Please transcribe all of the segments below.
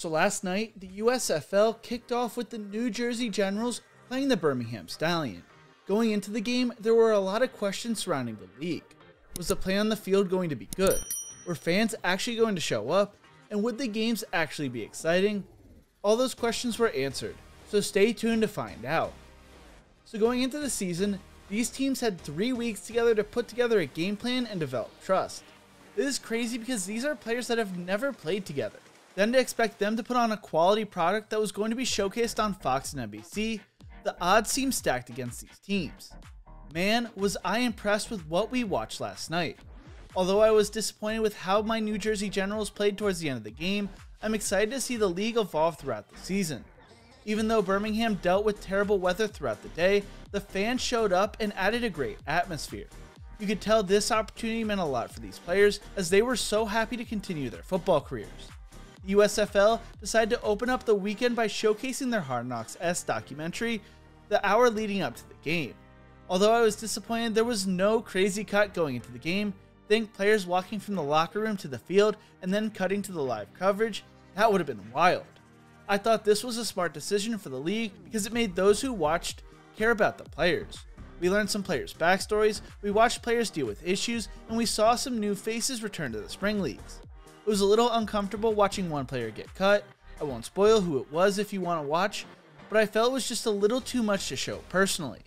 So last night, the USFL kicked off with the New Jersey Generals playing the Birmingham Stallion. Going into the game, there were a lot of questions surrounding the league. Was the play on the field going to be good? Were fans actually going to show up? And would the games actually be exciting? All those questions were answered, so stay tuned to find out. So going into the season, these teams had 3 weeks together to put together a game plan and develop trust. This is crazy because these are players that have never played together. Then to expect them to put on a quality product that was going to be showcased on Fox and NBC, the odds seem stacked against these teams. Man, was I impressed with what we watched last night. Although I was disappointed with how my New Jersey Generals played towards the end of the game, I'm excited to see the league evolve throughout the season. Even though Birmingham dealt with terrible weather throughout the day, the fans showed up and added a great atmosphere. You could tell this opportunity meant a lot for these players as they were so happy to continue their football careers. The USFL decided to open up the weekend by showcasing their Hard Knocks-esque documentary the hour leading up to the game. Although I was disappointed there was no crazy cut going into the game, think players walking from the locker room to the field and then cutting to the live coverage, that would have been wild. I thought this was a smart decision for the league because it made those who watched care about the players. We learned some players' backstories, we watched players deal with issues, and we saw some new faces return to the spring leagues. It was a little uncomfortable watching one player get cut. I won't spoil who it was if you want to watch, but I felt it was just a little too much to show personally.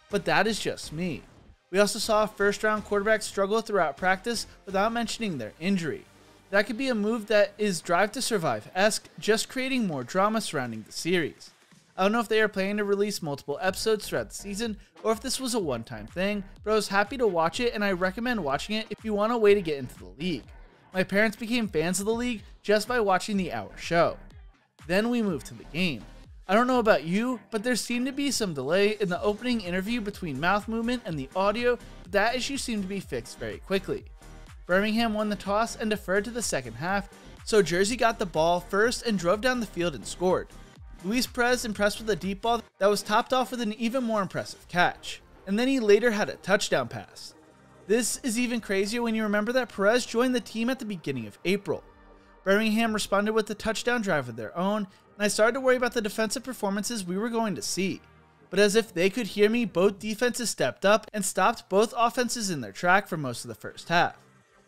But that is just me. We also saw a first-round quarterback struggle throughout practice without mentioning their injury. That could be a move that is Drive to Survive-esque, just creating more drama surrounding the series. I don't know if they are planning to release multiple episodes throughout the season or if this was a one-time thing, but I was happy to watch it and I recommend watching it if you want a way to get into the league. My parents became fans of the league just by watching the hour show. Then we moved to the game. I don't know about you, but there seemed to be some delay in the opening interview between mouth movement and the audio, but that issue seemed to be fixed very quickly. Birmingham won the toss and deferred to the second half, so Jersey got the ball first and drove down the field and scored. Luis Perez impressed with a deep ball that was topped off with an even more impressive catch, and then he later had a touchdown pass. This is even crazier when you remember that Perez joined the team at the beginning of April. Birmingham responded with a touchdown drive of their own, and I started to worry about the defensive performances we were going to see. But as if they could hear me, both defenses stepped up and stopped both offenses in their track for most of the first half.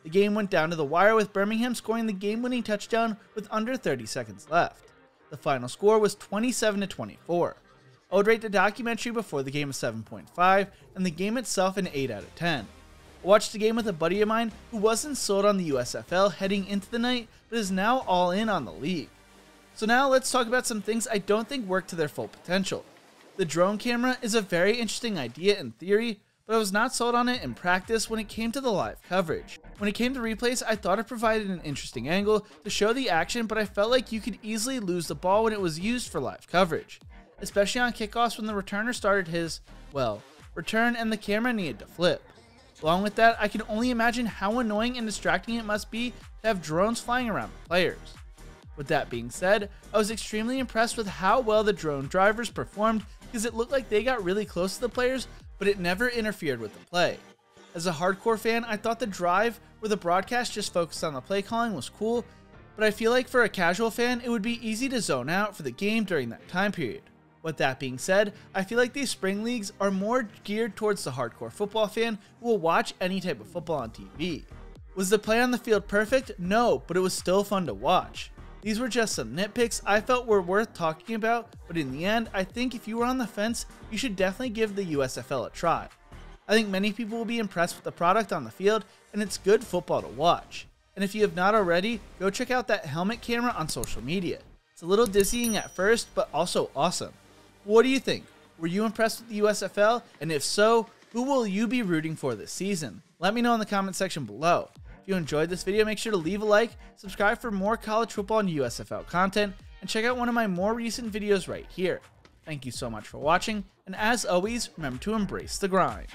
The game went down to the wire with Birmingham scoring the game-winning touchdown with under 30 seconds left. The final score was 27-24. I would rate the documentary before the game a 7.5 and the game itself an 8 out of 10. I watched the game with a buddy of mine who wasn't sold on the USFL heading into the night but is now all in on the league. So now let's talk about some things I don't think work to their full potential. The drone camera is a very interesting idea in theory, but I was not sold on it in practice when it came to the live coverage. When it came to replays, I thought it provided an interesting angle to show the action, but I felt like you could easily lose the ball when it was used for live coverage, especially on kickoffs when the returner started his, well, return and the camera needed to flip. Along with that, I can only imagine how annoying and distracting it must be to have drones flying around the players. With that being said, I was extremely impressed with how well the drone drivers performed because it looked like they got really close to the players, but it never interfered with the play. As a hardcore fan, I thought the drive where the broadcast just focused on the play calling was cool, but I feel like for a casual fan, it would be easy to zone out for the game during that time period. With that being said, I feel like these spring leagues are more geared towards the hardcore football fan who will watch any type of football on TV. Was the play on the field perfect? No, but it was still fun to watch. These were just some nitpicks I felt were worth talking about, but in the end, I think if you were on the fence, you should definitely give the USFL a try. I think many people will be impressed with the product on the field, and it's good football to watch. And if you have not already, go check out that helmet camera on social media. It's a little dizzying at first, but also awesome. What do you think? Were you impressed with the USFL? And if so, who will you be rooting for this season? Let me know in the comment section below. If you enjoyed this video, make sure to leave a like, subscribe for more college football and USFL content, and check out one of my more recent videos right here. Thank you so much for watching, and as always, remember to embrace the grind.